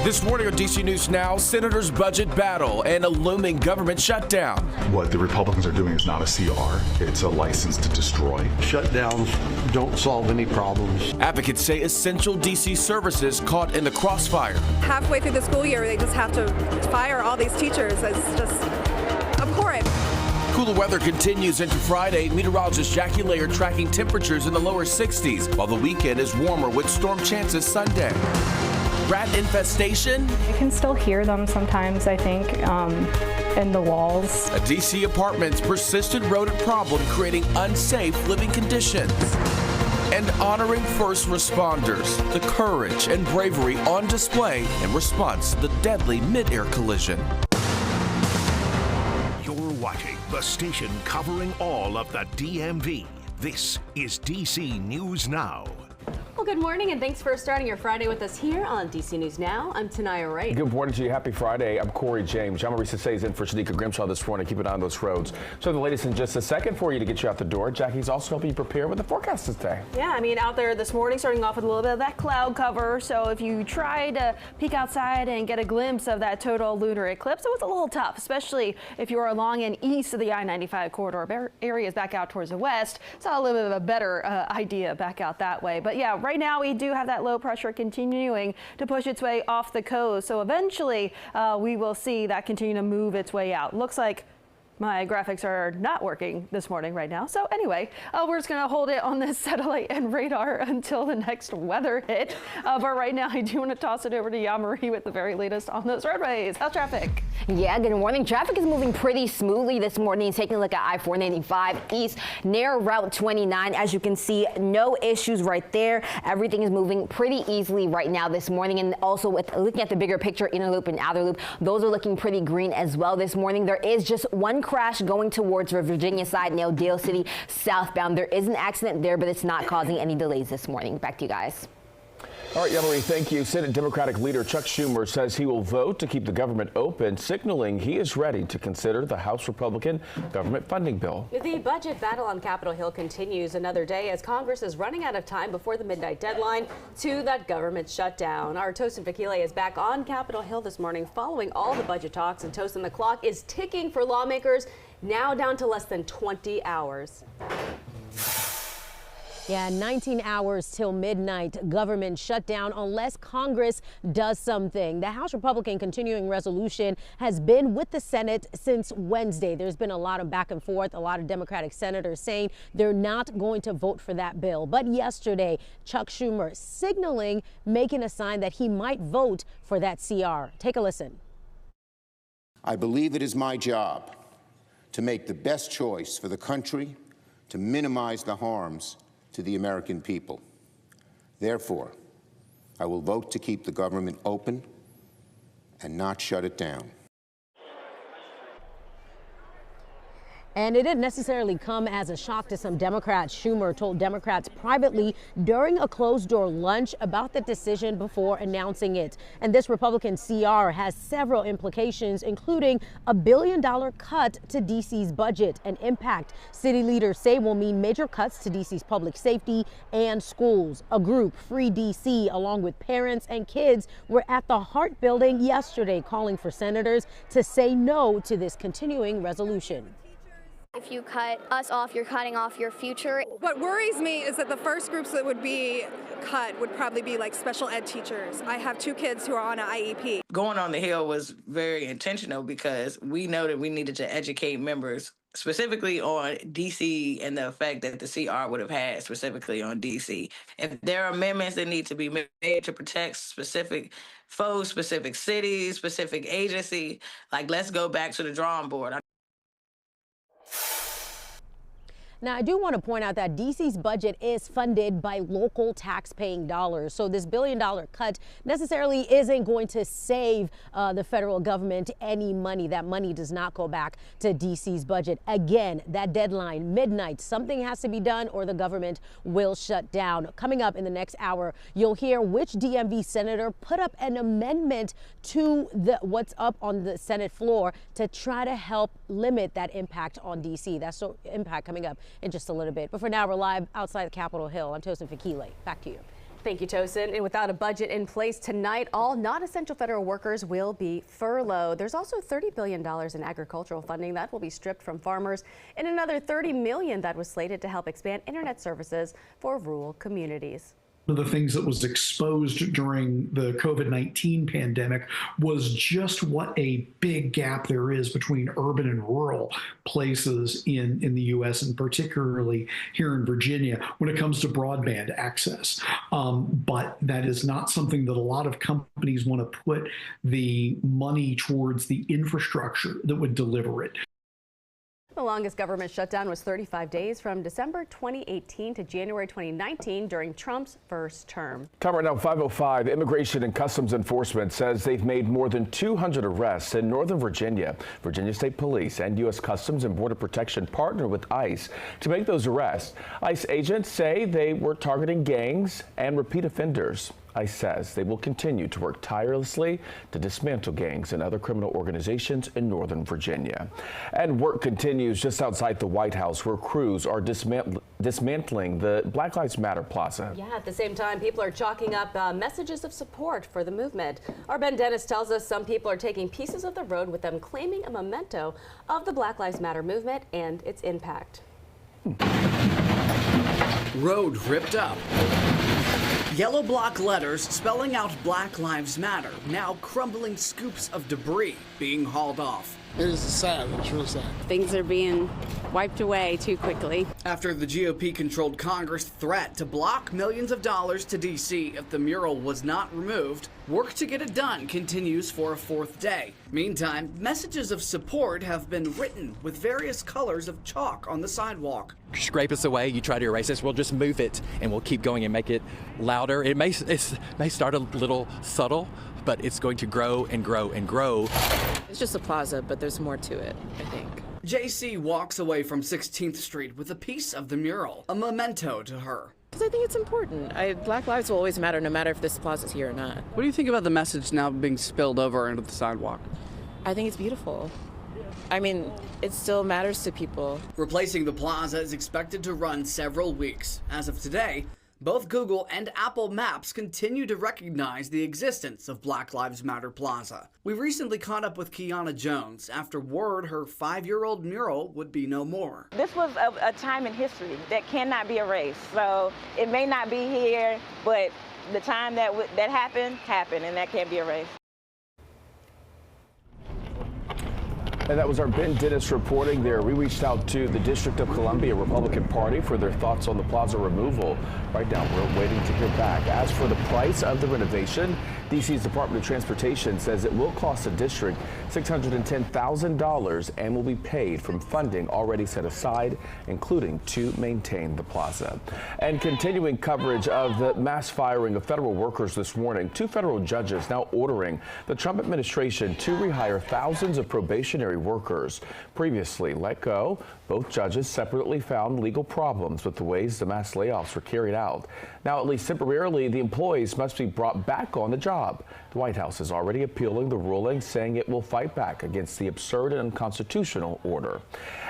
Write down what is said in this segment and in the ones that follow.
This morning on DC News Now, Senators' budget battle and a looming government shutdown. What the Republicans are doing is not a CR. It's a license to destroy. Shutdowns don't solve any problems. Advocates say essential DC services caught in the crossfire. Halfway through the school year, they just have to fire all these teachers. It's just abhorrent. Cooler weather continues into Friday. Meteorologist Jackie Layer tracking temperatures in the lower 60s, while the weekend is warmer with storm chances Sunday. Rat infestation? You can still hear them sometimes, I think, in the walls. A DC apartment's persistent rodent problem creating unsafe living conditions. And honoring first responders, the courage and bravery on display in response to the deadly mid-air collision. You're watching the station covering all of the DMV. This is DC News Now. Well, good morning, and thanks for starting your Friday with us here on DC News Now. I'm Tanaya Wright. Good morning to you. Happy Friday. I'm Corey James. John Marie Sasay in for Shanika Grimshaw this morning. Keep an eye on those roads. So the latest in just a second for you to get you out the door. Jackie's also helping you prepare with the forecast today. Yeah, I mean, out there this morning, starting off with a little bit of that cloud cover. So if you try to peek outside and get a glimpse of that total lunar eclipse, it was a little tough, especially if you are along and east of the I-95 corridor areas back out towards the west. Saw a little bit of a better idea back out that way. But yeah, right now we do have that low pressure continuing to push its way off the coast. So eventually we will see that continue to move its way out. Looks like my graphics are not working this morning right now. So anyway, we're just going to hold it on this satellite and radar until the next weather hit. But right now, I do want to toss it over to Yamari with the very latest on those roadways. How's traffic? Yeah, good morning. Traffic is moving pretty smoothly this morning. Taking a look at I-495 East near Route 29. As you can see, no issues right there. Everything is moving pretty easily right now this morning. And also with looking at the bigger picture, inner loop and outer loop, those are looking pretty green as well this morning. There is just one crash going towards the Virginia side, now Dale City southbound. There is an accident there, but it's not causing any delays this morning. Back to you guys. All right, Emily, thank you. Senate Democratic leader Chuck Schumer says he will vote to keep the government open, signaling he is ready to consider the House Republican government funding bill. The budget battle on Capitol Hill continues another day as Congress is running out of time before the midnight deadline to that government shutdown. Our Tosin Fakile is back on Capitol Hill this morning following all the budget talks, and Tosin, the clock is ticking for lawmakers, now down to less than 20 hours. Yeah, 19 hours till midnight government shutdown unless Congress does something. The House Republican continuing resolution has been with the Senate since Wednesday. There's been a lot of back and forth, a lot of Democratic senators saying they're not going to vote for that bill. But yesterday, Chuck Schumer signaling, making a sign that he might vote for that CR. Take a listen. I believe it is my job to make the best choice for the country, to minimize the harms to the American people. Therefore, I will vote to keep the government open and not shut it down. And it didn't necessarily come as a shock to some Democrats. Schumer told Democrats privately during a closed-door lunch about the decision before announcing it. And this Republican CR has several implications, including a $1 billion cut to D.C.'s budget, an impact city leaders say will mean major cuts to D.C.'s public safety and schools. A group, Free D.C., along with parents and kids, were at the Hart Building yesterday calling for senators to say no to this continuing resolution. If you cut us off, you're cutting off your future. What worries me is that the first groups that would be cut would probably be like special ed teachers. I have 2 kids who are on an IEP. Going on the Hill was very intentional because we know that we needed to educate members specifically on D.C. and the effect that the CR would have had specifically on D.C. If there are amendments that need to be made to protect specific foes, specific cities, specific agency, like let's go back to the drawing board. Now, I do want to point out that D.C.'s budget is funded by local tax-paying dollars. So this $1 billion cut necessarily isn't going to save the federal government any money. That money does not go back to D.C.'s budget. Again, that deadline, midnight, something has to be done or the government will shut down. Coming up in the next hour, you'll hear which DMV senator put up an amendment to what's up on the Senate floor to try to help limit that impact on D.C. That's the impact coming up in just a little bit. But for now, we're live outside Capitol Hill. I'm Tosin Fakile. Back to you. Thank you, Tosin. And without a budget in place tonight, all non-essential federal workers will be furloughed. There's also $30 billion in agricultural funding that will be stripped from farmers, and another $30 million that was slated to help expand internet services for rural communities. One of the things that was exposed during the COVID-19 pandemic was just what a big gap there is between urban and rural places in the U.S. and particularly here in Virginia when it comes to broadband access. But that is not something that a lot of companies want to put the money towards the infrastructure that would deliver it. The longest government shutdown was 35 days from December 2018 to January 2019 during Trump's first term. Time right now, 5:05. Immigration and Customs Enforcement says they've made more than 200 arrests in Northern Virginia. Virginia State Police and U.S. Customs and Border Protection partner with ICE to make those arrests. ICE agents say they were targeting gangs and repeat offenders. ICE says they will continue to work tirelessly to dismantle gangs and other criminal organizations in Northern Virginia. And work continues just outside the White House, where crews are dismantling the Black Lives Matter Plaza. Yeah, at the same time, people are chalking up messages of support for the movement. Our Ben Dennis tells us some people are taking pieces of the road with them, claiming a memento of the Black Lives Matter movement and its impact. Road ripped up. Yellow block letters spelling out Black Lives Matter, now crumbling scoops of debris being hauled off. It is sad. It's real sad. Things are being wiped away too quickly. After the GOP-controlled Congress threat to block millions of dollars to D.C. if the mural was not removed, work to get it done continues for a fourth day. Meantime, messages of support have been written with various colors of chalk on the sidewalk. Scrape us away, you try to erase us, we'll just move it and we'll keep going and make it louder. It may start a little subtle, but it's going to grow and grow and grow. It's just a plaza, but there's more to it, I think. JC walks away from 16th Street with a piece of the mural, a memento to her. Because I think it's important. Black lives will always matter no matter if this plaza's here or not. What do you think about the message now being spilled over into the sidewalk? I think it's beautiful. I mean, it still matters to people. Replacing the plaza is expected to run several weeks. As of today, both Google and Apple Maps continue to recognize the existence of Black Lives Matter Plaza. We recently caught up with Kiana Jones after word her 5-year-old mural would be no more. This was a time in history that cannot be erased. So it may not be here, but the time that happened, and that can't be erased. And that was our Ben Dennis reporting there. We reached out to the District of Columbia Republican Party for their thoughts on the plaza removal. Right now, we're waiting to hear back. As for the price of the renovation, D.C.'s Department of Transportation says it will cost the district $610,000 and will be paid from funding already set aside, including to maintain the plaza. And continuing coverage of the mass firing of federal workers this morning, 2 federal judges now ordering the Trump administration to rehire thousands of probationary workers previously let go. Both judges separately found legal problems with the ways the mass layoffs were carried out. Now, at least temporarily, the employees must be brought back on the job. The White House is already appealing the ruling, saying it will fight back against the absurd and unconstitutional order.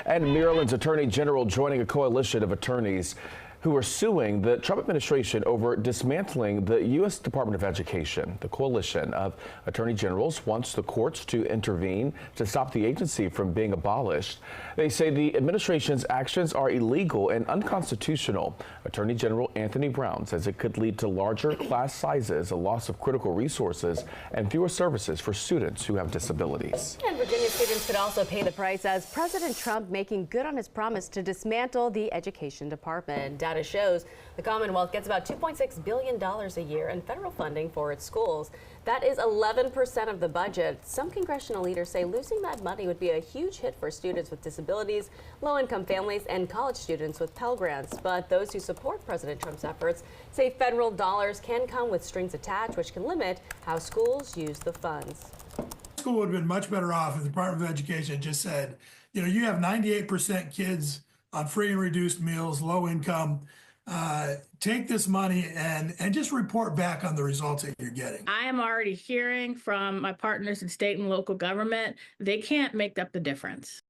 And Maryland's Attorney General joining a coalition of attorneys who are suing the Trump administration over dismantling the U.S. Department of Education. The coalition of attorney generals wants the courts to intervene to stop the agency from being abolished. They say the administration's actions are illegal and unconstitutional. Attorney General Anthony Brown says it could lead to larger class sizes, a loss of critical resources, and fewer services for students who have disabilities. And Virginia students could also pay the price as President Trump making good on his promise to dismantle the education department. Data shows the Commonwealth gets about $2.6 billion a year in federal funding for its schools. That is 11% of the budget. Some congressional leaders say losing that money would be a huge hit for students with disabilities, low-income families, and college students with Pell Grants. But those who support President Trump's efforts say federal dollars can come with strings attached, which can limit how schools use the funds. School would have been much better off if the Department of Education just said, you know, you have 98% kids on free and reduced meals, low income. Take this money and just report back on the results that you're getting. I am already hearing from my partners in state and local government, they can't make up the difference.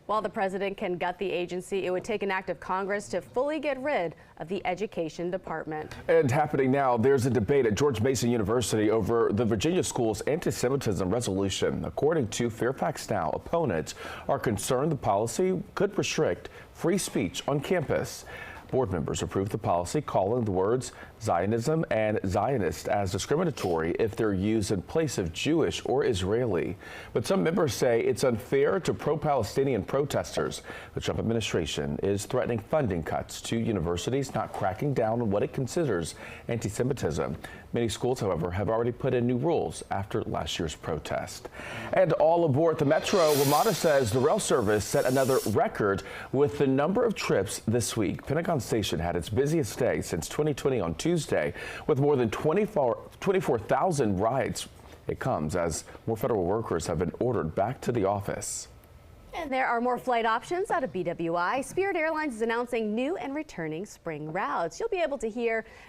While the president can gut the agency, it would take an act of Congress to fully get rid of the Education Department. And happening now, there's a debate at George Mason University over the Virginia school's anti-Semitism resolution. According to Fairfax Now, opponents are concerned the policy could restrict free speech on campus. Board members approved the policy, calling the words Zionism and Zionist as discriminatory if they're used in place of Jewish or Israeli. But some members say it's unfair to pro-Palestinian protesters. The Trump administration is threatening funding cuts to universities, not cracking down on what it considers anti-Semitism. Many schools, however, have already put in new rules after last year's protest. And all aboard the Metro, WMATA says the rail service set another record with the number of trips this week. Pentagon Station had its busiest day since 2020 on Tuesday, with more than 24,000 rides. It comes as more federal workers have been ordered back to the office. And there are more flight options out of BWI. Spirit Airlines is announcing new and returning spring routes. You'll be able to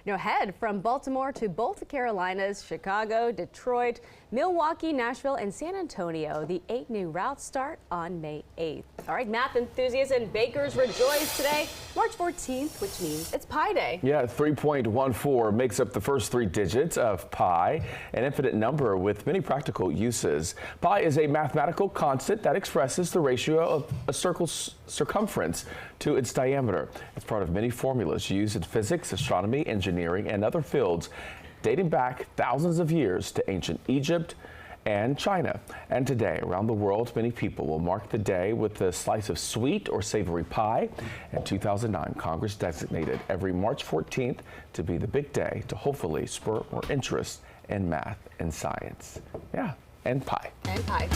head from Baltimore to both the Carolinas, Chicago, Detroit, Milwaukee, Nashville, and San Antonio. The 8 new routes start on May 8th. All right, math enthusiasts and bakers rejoice today, March 14th, which means it's Pi Day. Yeah, 3.14 makes up the first 3 digits of pi, an infinite number with many practical uses. Pi is a mathematical constant that expresses the ratio of a circle's circumference to its diameter. It's part of many formulas used in physics, astronomy, engineering, and other fields dating back thousands of years to ancient Egypt and China. And today, around the world, many people will mark the day with a slice of sweet or savory pie. In 2009, Congress designated every March 14th to be the big day to hopefully spur more interest in math and science. Yeah, and pie. And pie.